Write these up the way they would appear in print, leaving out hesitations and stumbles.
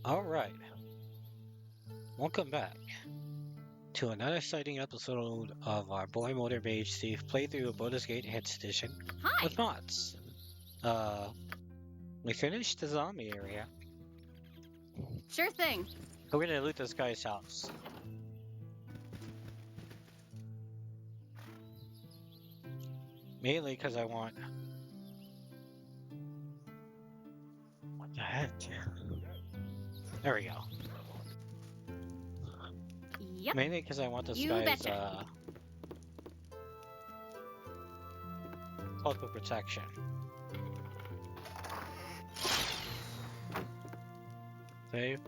Alright, welcome back to another exciting episode of our Boymoder Mage Thief playthrough of Baldur's Gate Hits Edition Hi. with mods. Uh, we finished the zombie area. Sure thing. We're gonna loot this guy's house. Mainly because I want... What the heck? There we go. Yep. Mainly because I want this You guy's, betcha. cloak of protection. Save.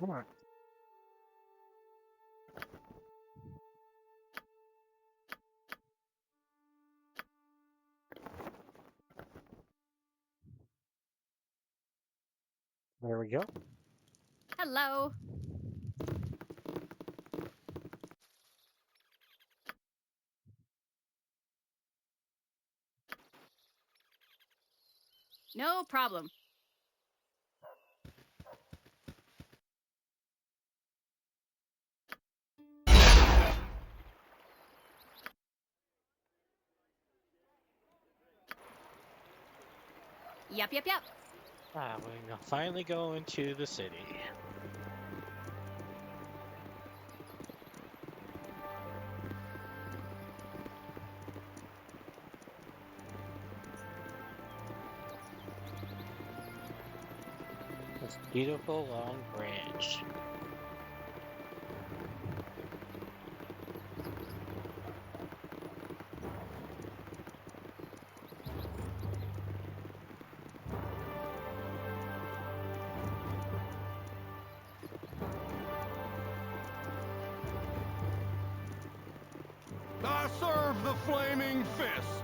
Come on. There we go. Hello. No problem. Yep. Ah, we're gonna finally go into the city. This beautiful long bridge. I serve the flaming fist.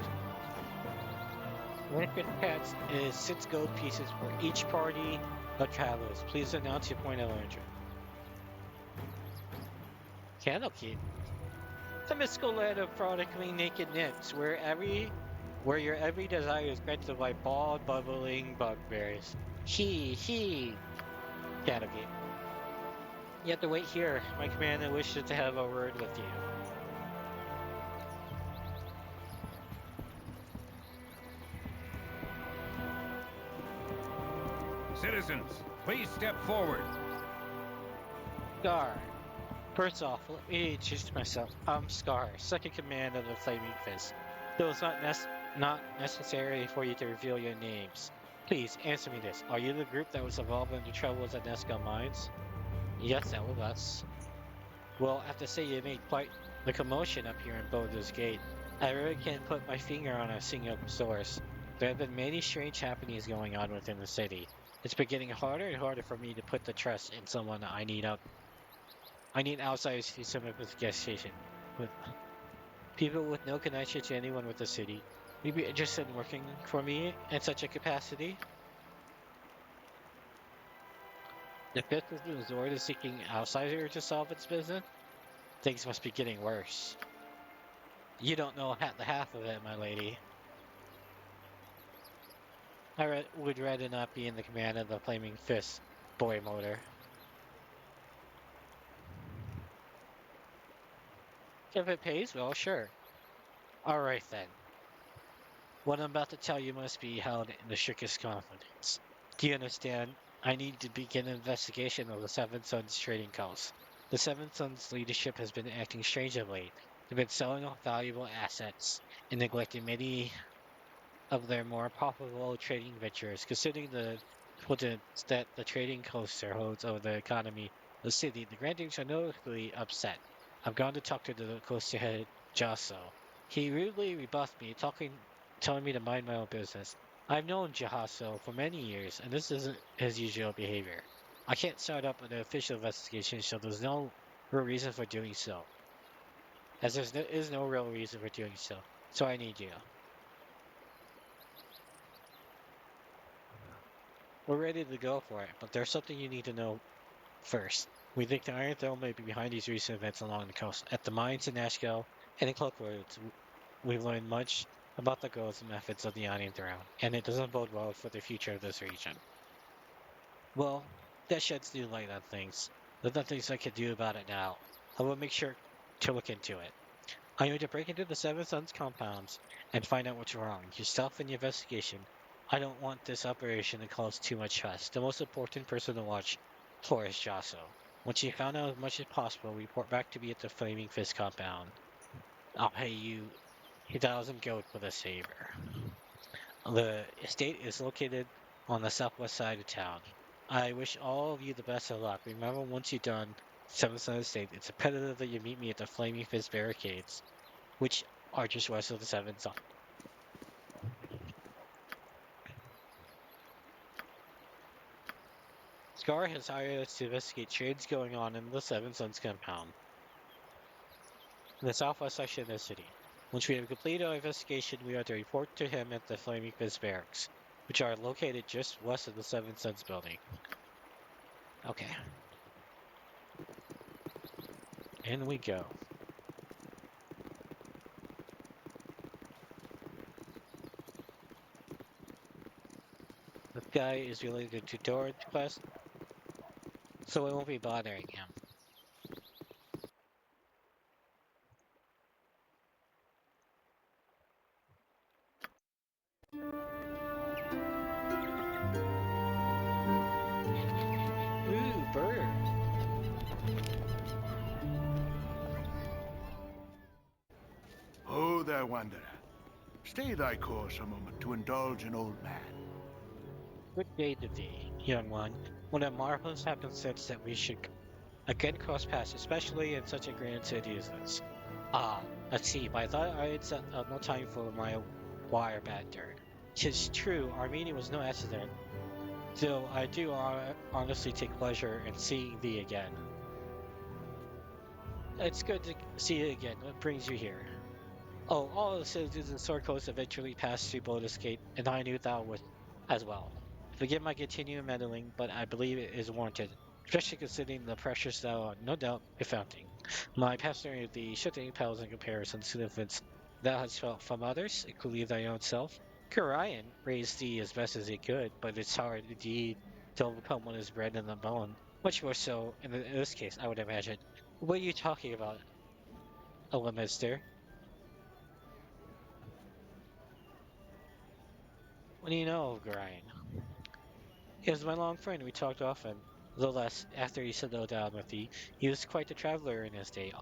Liquid pets is 6 gold pieces for each party of travelers. Please announce your point of entry. Candlekeep. The mystical land of chronically naked nymphs, where your every desire is granted by bald, bubbling bugbears. He. Candlekeep. You have to wait here. My commander wishes to have a word with you. Citizens, please step forward. Scar. First off, let me introduce myself. I'm Scar, second command of the Flaming Fist. Though it's not necessary for you to reveal your names. Please, answer me this. Are you the group that was involved in the troubles at Nesca Mines? Yes, that was us. Well, I have to say you made quite the commotion up here in Baldur's Gate. I really can't put my finger on a single source. There have been many strange happenings going on within the city. It's been getting harder and harder for me to put the trust in someone that I need outsiders to do some investigation. With people with no connection to anyone with the city. Would you be interested in working for me in such a capacity? The fifth is the resort is seeking outsiders to solve its business. Things must be getting worse. You don't know the half of it, my lady. I would rather not be in the command of the Flaming Fist, Boymoder. If it pays, well, sure. Alright then. What I'm about to tell you must be held in the strictest confidence. Do you understand? I need to begin an investigation of the Seven Sons trading coast. The Seven Sons leadership has been acting strange of late. They've been selling off valuable assets and neglecting many of their more profitable trading ventures, considering the importance that the trading coaster holds over the economy of the city. The Grandings are notably upset. I've gone to talk to the coaster head, Jaso. He rudely rebuffed me, telling me to mind my own business. I've known Jahaso for many years, and this isn't his usual behavior. I can't start up an official investigation, so there's no real reason for doing so. As there is no real reason for doing so. So I need you. We're ready to go for it, but there's something you need to know first. We think the Iron Throne may be behind these recent events along the coast. At the mines in Nashkel and in Cloakroads, we've learned much about the goals and methods of the Iron Throne, and it doesn't bode well for the future of this region. Well, that sheds new light on things. There's nothing I can do about it now. I will make sure to look into it. I need to break into the Seven Sons compounds and find out what's wrong. Yourself in the investigation. I don't want this operation to cause too much stress. The most important person to watch for is Jasso. Once you found out as much as possible, report back to me at the Flaming Fist compound. I'll pay you 2,000 gold for the saver. The estate is located on the southwest side of town. I wish all of you the best of luck. Remember, once you're done Seven Sons Estate, it's imperative that you meet me at the Flaming Fist barricades, which are just west of the Seven Sons. Scar has hired us to investigate trades going on in the Seven Sons compound, in the southwest section of the city. Once we have completed our investigation, we are to report to him at the Flaming Fist barracks, which are located just west of the Seven Sons building. Okay. In we go. This guy is related to Doran's quest, so I won't be bothering him. Ooh, bird. Ho there, wanderer. Stay thy course a moment to indulge an old man. Good day to thee, young one. What a marvelous happenstance that we should again cross paths, especially in such a grand city as this. Ah, let's see, but I thought I had set no time for my wire banter. 'Tis true, our meeting was no accident, though I do honestly take pleasure in seeing thee again. It's good to see you again. What brings you here? Oh, all the citizens in Sword Coast eventually passed through Baldur's Gate, and I knew thou would as well. Forgive my continued meddling, but I believe it is warranted, especially considering the pressures thou art no doubt confronting. My passion of the shifting pales in comparison to the influence thou hast felt from others, including thy own self. Karayan raised thee as best as he could, but it's hard indeed to overcome what is bred in the bone. Much more so in this case, I would imagine. What are you talking about, Mister? What do you know of Garayan? He was my long friend. We talked often. Though less after he settled down with thee, he was quite a traveler in his day.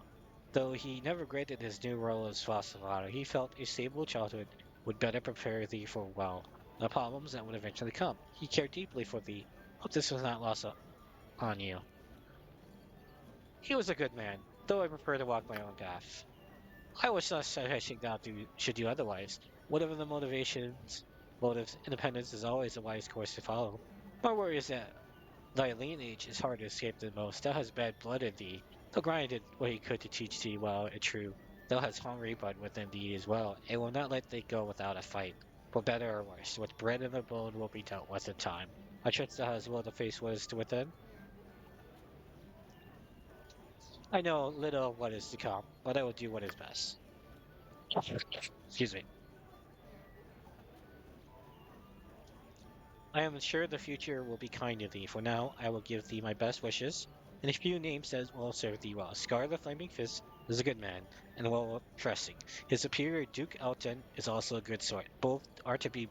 Though he never granted his new role as Fosselato, he felt a stable childhood would better prepare thee for the problems that would eventually come. He cared deeply for thee. Hope this was not lost on you. He was a good man, though I prefer to walk my own path. I was not suggesting that should do otherwise. Whatever the motives, independence is always a wise course to follow. My worry is that thy lineage is hard to escape the most. Thou hast bad blood in thee. Though Grind did what he could to teach thee well and true. Thou hast hungry blood within thee as well, and will not let thee go without a fight. For better or worse, what's bred in the bone will be dealt with in time. I trust thou hast will to face what is within. I know little of what is to come, but I will do what is best. Excuse me. I am sure the future will be kind to thee. For now, I will give thee my best wishes, and a few names that will serve thee well. Scar the Flaming Fist is a good man, and well dressing. His superior, Duke Elton, is also a good sort. Both are to be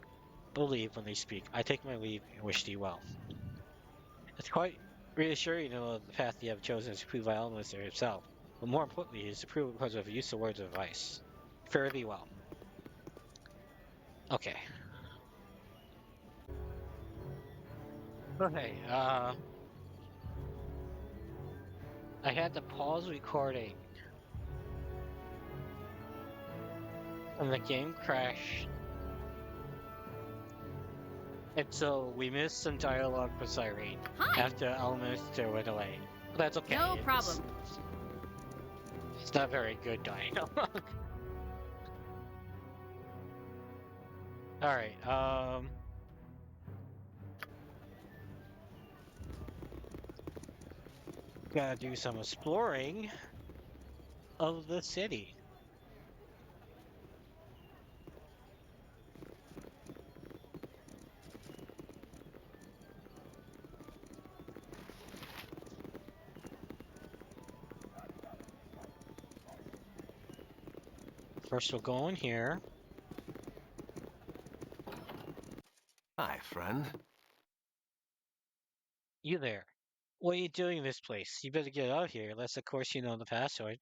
believed when they speak. I take my leave and wish thee well. It's quite reassuring to know the path you have chosen is to prove by Elminster himself, but more importantly, is to prove because of use of words of advice. Fare thee well. Okay. Okay, I had to pause recording and the game crashed. And so we missed some dialogue with Cyrene Hi. after Elminster went away. But that's okay. No problem. It's not very good dialogue. Alright, gotta do some exploring of the city. First we'll go in here. Hi, friend. You there. What are you doing in this place? You better get out of here, unless of course you know the password.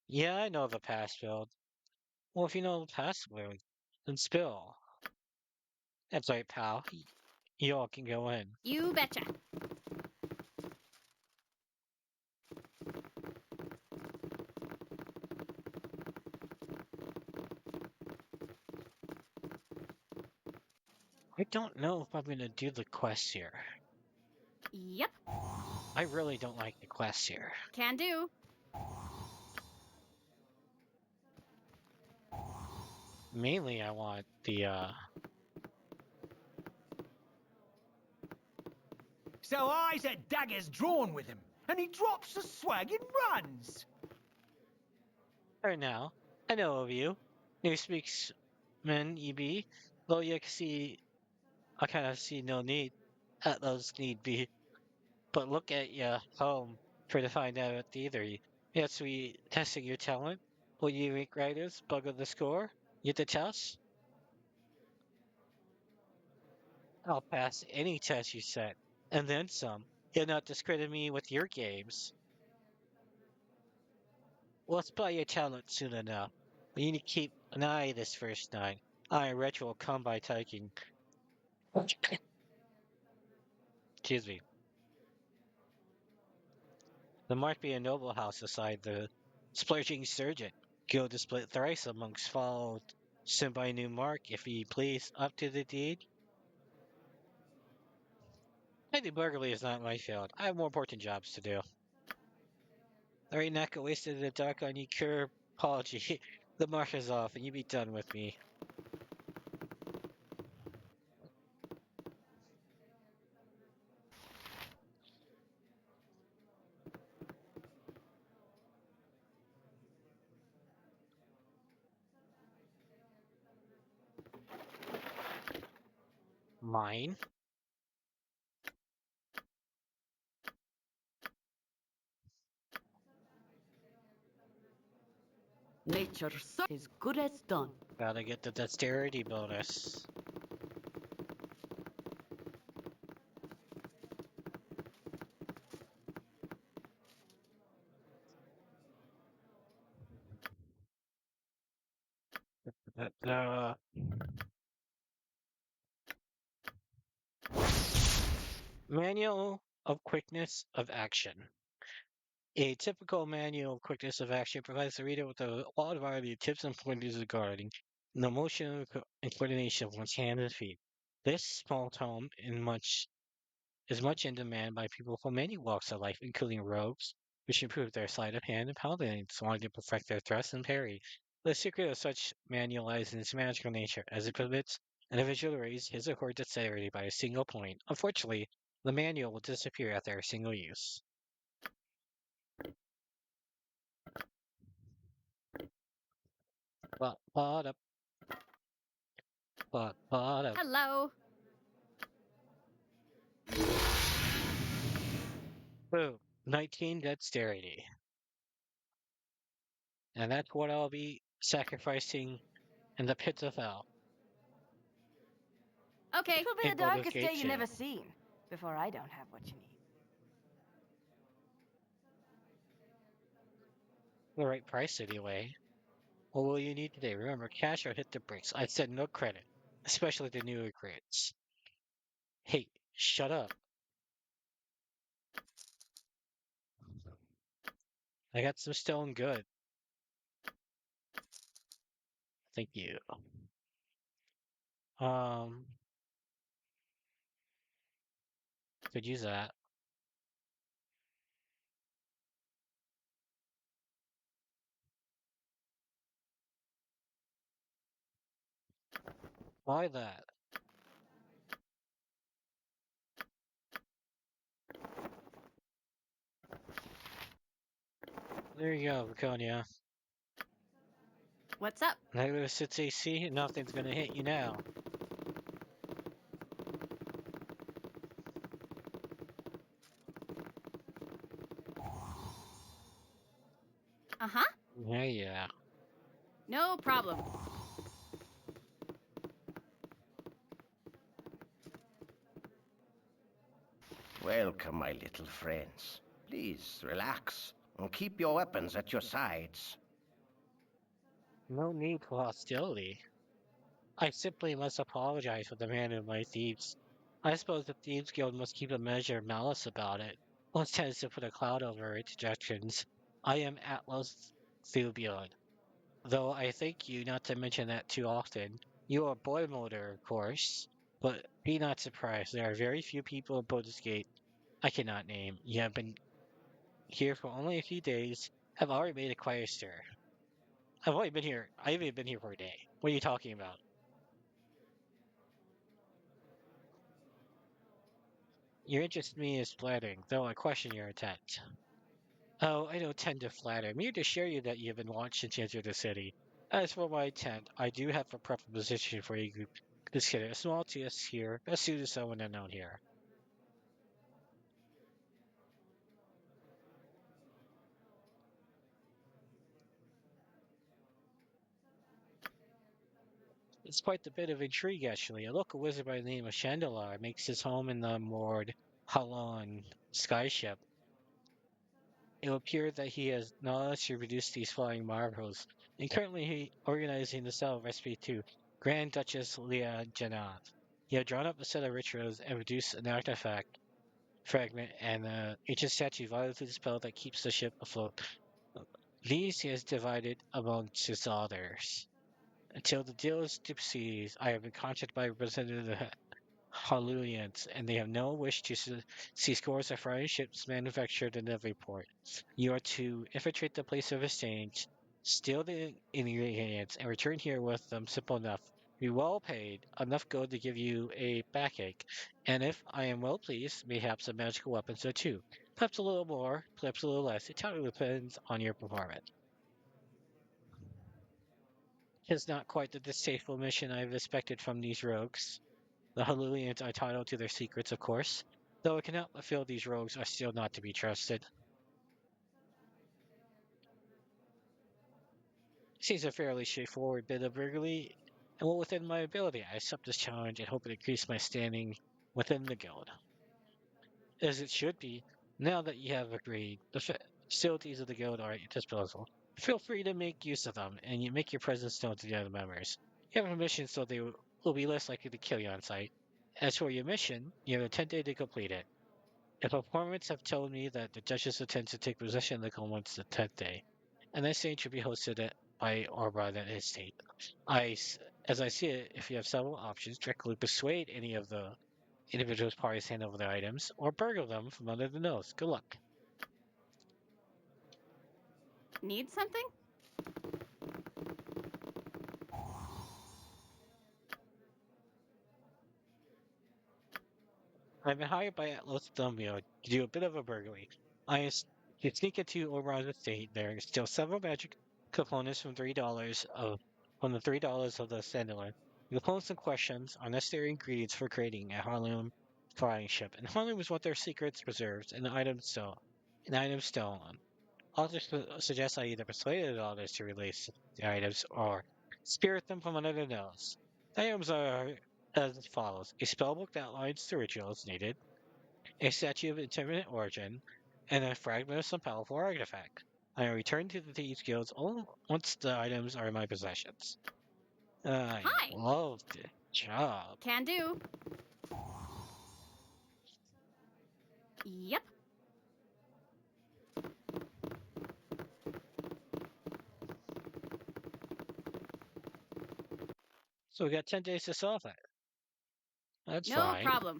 Yeah, I know the password. Well, if you know the password, then spill. That's right, pal. You all can go in. You betcha. I don't know if I'm gonna do the quest here. Yep. I really don't like the quest here. Can do. Mainly, I want the, So I's at daggers drawn with him, and he drops the swag and runs. There now. I know of you. New speaks men ye be. Though you can see, I kind of see no need. At those need be. But look at ya home for to find out at either you. Yes, we testing your talent. Will you rank writers bug of the score? You the test? I'll pass any test you set, and then some. You'll not discredit me with your games. We'll spy your talent soon enough. We need to keep an eye this first night. I retro will come by taking. Excuse me. There might be a noble house aside the splurging surgeon. Go to split thrice amongst followed sent by new mark, if ye please, up to the deed. Petty burglary is not my field. I have more important jobs to do. There ain't not wasted in the dark on ye cure apology. The mark is off, and you be done with me. Mine? Nature is good as done. Gotta get the dexterity bonus. Uh, Manual of quickness of action. A typical manual of quickness of action provides the reader with a wide variety of tips and pointers regarding the motion and coordination of one's hands and feet. This small tome is much in demand by people from many walks of life, including rogues, which improve their sleight of hand, and paladins wanting to perfect their thrust and parry. The secret of such manual lies in its magical nature, as it permits an individual to raise his or her dexterity by a single point. Unfortunately, the manual will disappear after a single use. Ba-ba-da, ba-ba-da. Hello. Boom. 19 dexterity. And that's what I'll be sacrificing in the pits of hell. Okay. It'll be In the Baldur's darkest Gate day you 2. never seen before I don't have what you need. The right price anyway. What will you need today? Remember, cash or hit the bricks. I said no credit, especially the new recruits. Hey, shut up. I got some stone good. Thank you. Um, Could use that. Why that? There you go, Laconia. What's up? -6 AC, nothing's gonna hit you now. Uh-huh. Yeah. No problem. Welcome, my little friends. Please, relax, and keep your weapons at your sides. No need for hostility. I simply must apologize for the man of my thieves. I suppose the Thieves Guild must keep a measure of malice about it. One tends to put a cloud over its rejections. I am Atlas Thubion, though I thank you not to mention that too often. You are Boymoder, of course, but be not surprised. There are very few people in Baldur's Gate I cannot name. You have been here for only a few days, have already made a quiet stir. I haven't been here for a day. What are you talking about? Your interest in me is flattering, though I question your intent. Oh, I don't tend to flatter. I'm here to assure you that you have been watched since you entered the city. As for my intent, I do have a proposition for you. Consider a small test here, as soon as someone unknown here. It's quite a bit of intrigue, actually. A local wizard by the name of Chandelar makes his home in the moored Halon skyship. It will appear that he has knowledge to reduce these flying marvels, and currently he organizing the cell of recipe to Grand Duchess Leah Janov. He had drawn up a set of rituals and reduced an artifact fragment and an ancient statue vital to the spell that keeps the ship afloat. These he has divided amongst his others. Until the deal is dipsies, I have been contacted by Representative Hallulians, and they have no wish to see scores of foreign ships manufactured in every port. You are to infiltrate the place of exchange, steal the ingredients, and return here with them simple enough. Be well paid, enough gold to give you a backache, and if I am well pleased, mayhaps some magical weapons or two. Perhaps a little more, perhaps a little less. It totally depends on your performance. It's not quite the distasteful mission I have expected from these rogues. The Hallulians are entitled to their secrets, of course, though I cannot but feel these rogues are still not to be trusted. Seems a fairly straightforward bit of burglary, and well within my ability, I accept this challenge and hope it increase my standing within the guild. As it should be, now that you have agreed, the facilities of the guild are at your disposal. Feel free to make use of them, and you make your presence known to the other members. You have a mission, so they will be less likely to kill you on sight. As for your mission, you have a 10-day to complete it. If informants have told me that the Duchess intends to take possession of the Commons the 10th day, and this exchange should be hosted by or by that estate. As I see it, if you have several options, directly persuade any of the individuals parties hand over their items, or burgle them from under the nose. Good luck. Need something? I've been hired by Atlas Thumbio to do a bit of a burglary. To sneak into Oberon's estate there and steal several magic components from the $3 of the Sandalwood. The components in questions are necessary ingredients for creating a Harlem flying ship, and Harlem is what their secrets preserves and the items stolen. Authors suggest I either persuade the others to release the items or spirit them from under the nose. The items are as follows: a spellbook that outlines the rituals needed, a statue of intimate origin, and a fragment of some powerful artifact. I will return to the Thieves Guilds only once the items are in my possessions. I Hi. love the job. Can do. Yep. So we got 10 days to solve it. That's No fine. problem.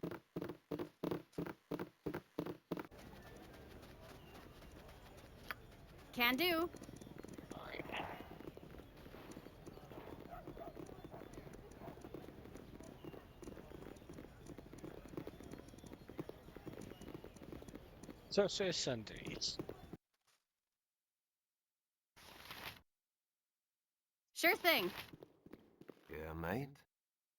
Can do. So Sundays. Sure thing. Yeah, mate?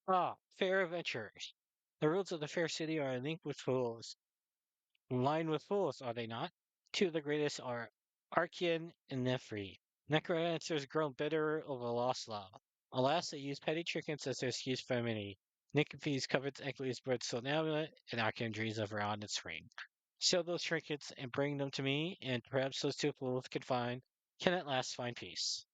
Ah, fair adventurers. The rules of the fair city are linked with fools. Lined with fools, are they not? Two of the greatest are Archean and Nefri. Necromancers grown bitter over lost love. Alas, they use petty trinkets as their excuse for enmity. Nicopedes covers Eccles bird so amulet, and Archean dreams of around its ring. Sell those trinkets and bring them to me, and perhaps those two fools can at last find peace.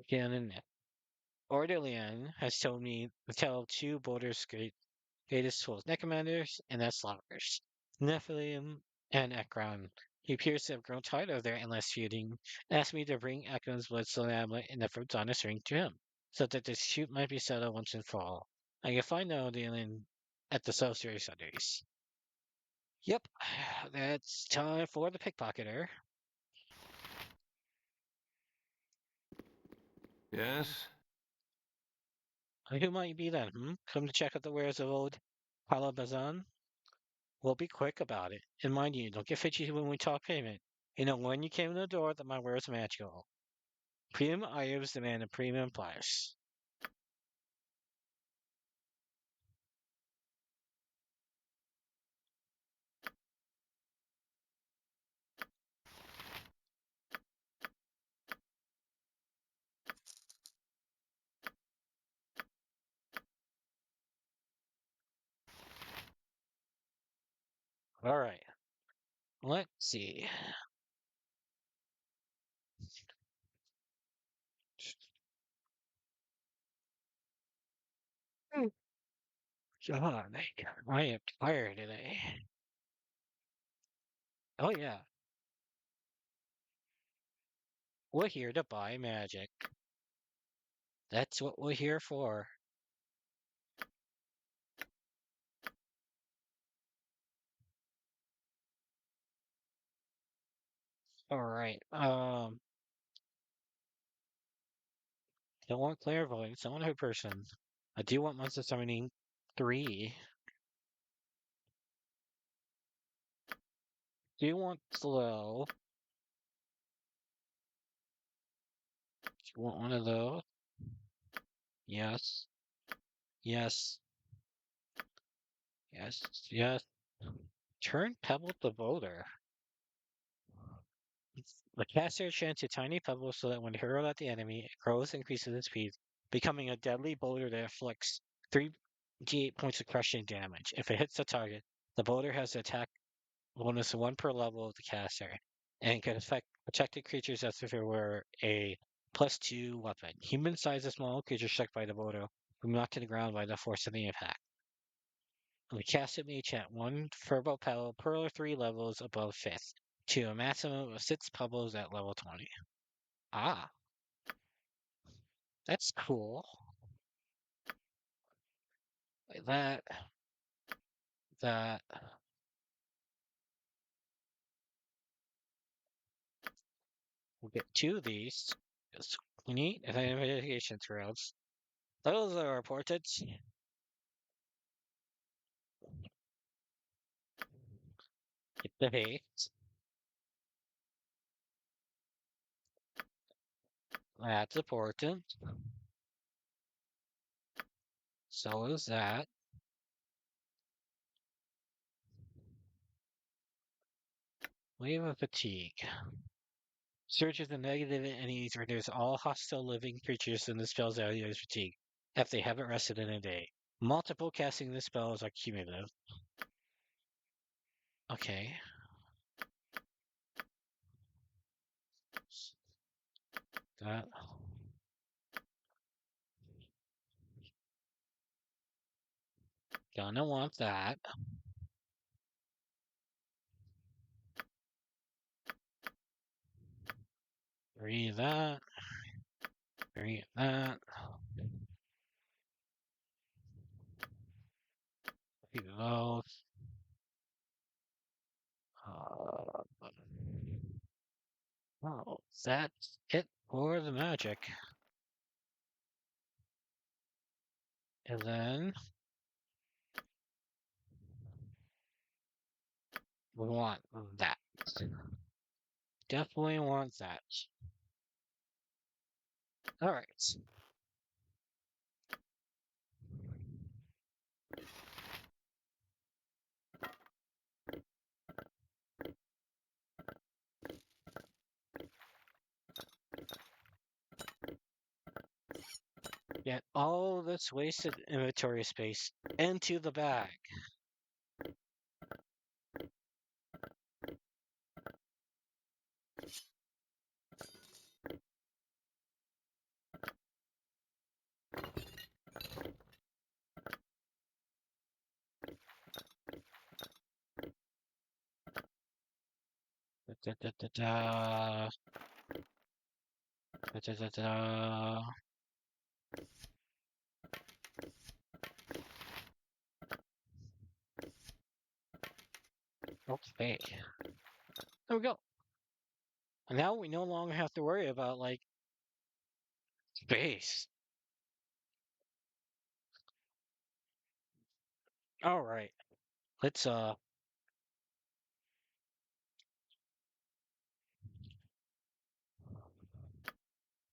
Again and Ordelian has told me the tale of two Baldur's greatest tools, Necromancers and Slavers, Nephilim and Ekron. He appears to have grown tired of their endless feuding, and asked me to bring Ekron's bloodstone amulet and the fruits on his ring to him, so that the dispute might be settled once and for all. I can find the Ordelian at the Sorcery Sundays. Yep, that's time for the pickpocketer. Yes? Who might you be then, hmm? Come to check out the wares of old Palabazan? We'll be quick about it. And mind you, don't get fidgety when we talk payment. You know, when you came in the door, that my wares are magical. Premium items demand a premium price. All right, let's see. Hmm. God, I am tired today. Oh yeah, we're here to buy magic. That's what we're here for. All right. Don't want clairvoyance. I want a person. I do want monster summoning 3. Do you want slow? Do you want one of those? Yes. Yes. Yes. Yes. Turn Pebble to Boulder. The caster chants a tiny pebble so that when hurled at the enemy, it grows and increases in speed, becoming a deadly boulder that inflicts 3d8 points of crushing damage. If it hits the target, the boulder has an attack bonus 1 per level of the caster, and can affect protected creatures as if it were a +2 weapon. Human-sized small creatures struck by the boulder will knocked to the ground by the force of the impact. The caster may chant 1 Furbo Pebble per 3 levels above 5th, to a maximum of 6 pebbles at level 20. Ah, that's cool. Like that. We'll get 2 of these. Because we need identification trails. Those are important. Get the haste. That's important. So is that. Wave of fatigue. Searches the negative enemies reduce all hostile living creatures in the spell's area of fatigue if they haven't rested in a day. Multiple casting the spells are cumulative. Okay. That. Gonna want that. Read that. Read that. Read those. Uh, oh, that's it for the magic. And then we want that. Definitely want that. All right. Get all this wasted inventory space into the bag. Da, da, da, da, da. Da, da, da, da. Okay. There we go. And now we no longer have to worry about like space. All right. Let's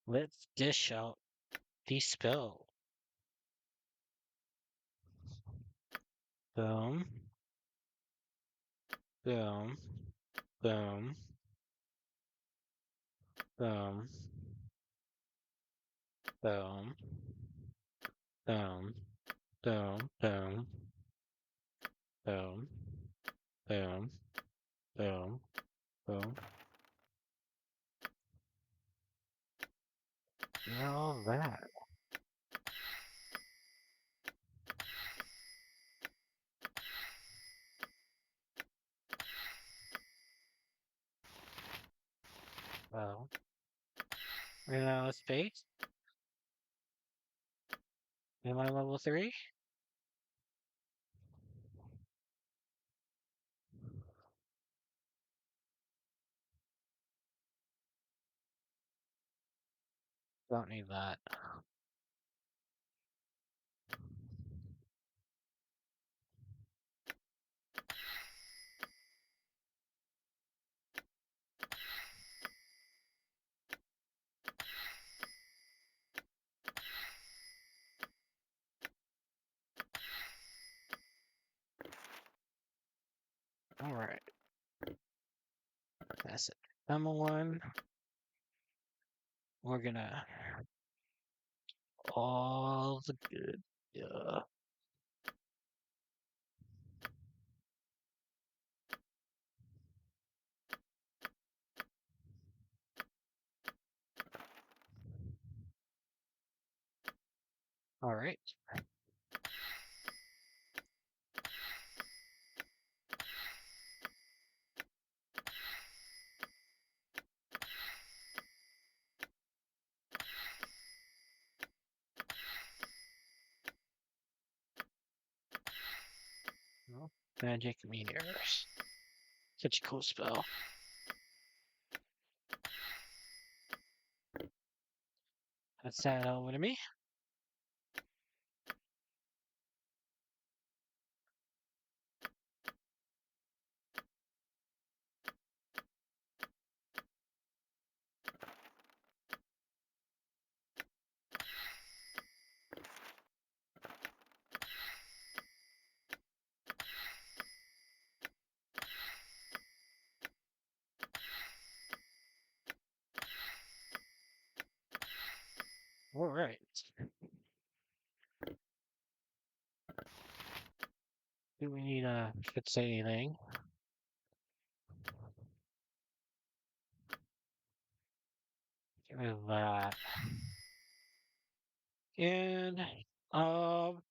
let's dish out the spell. Boom. Boom. Boom. Boom. Boom. Boom. Boom. Boom. Boom. Boom. Boom. Boom. All that. Well, space. Am I level 3? Don't need that. All right. That's it. Number one. We're gonna all the good. Yeah. All right. Well, magic meteors. Such a cool spell. That's that over to me. All right. Do we need fix anything? Get rid of that. And um.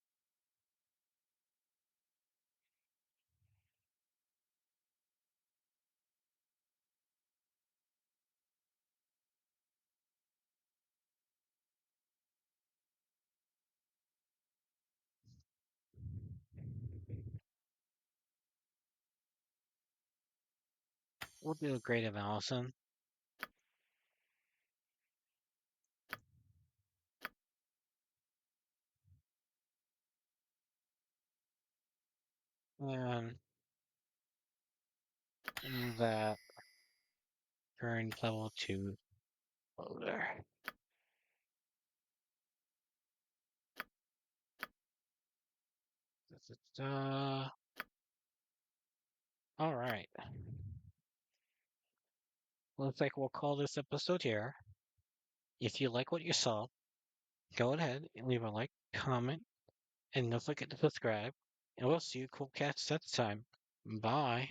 We'll do a grade of Allison. And that turned level 2 Boulder. All right. Looks like we'll call this episode here. If you like what you saw, go ahead and leave a like, comment, and don't forget to subscribe. And we'll see you cool cats next time. Bye.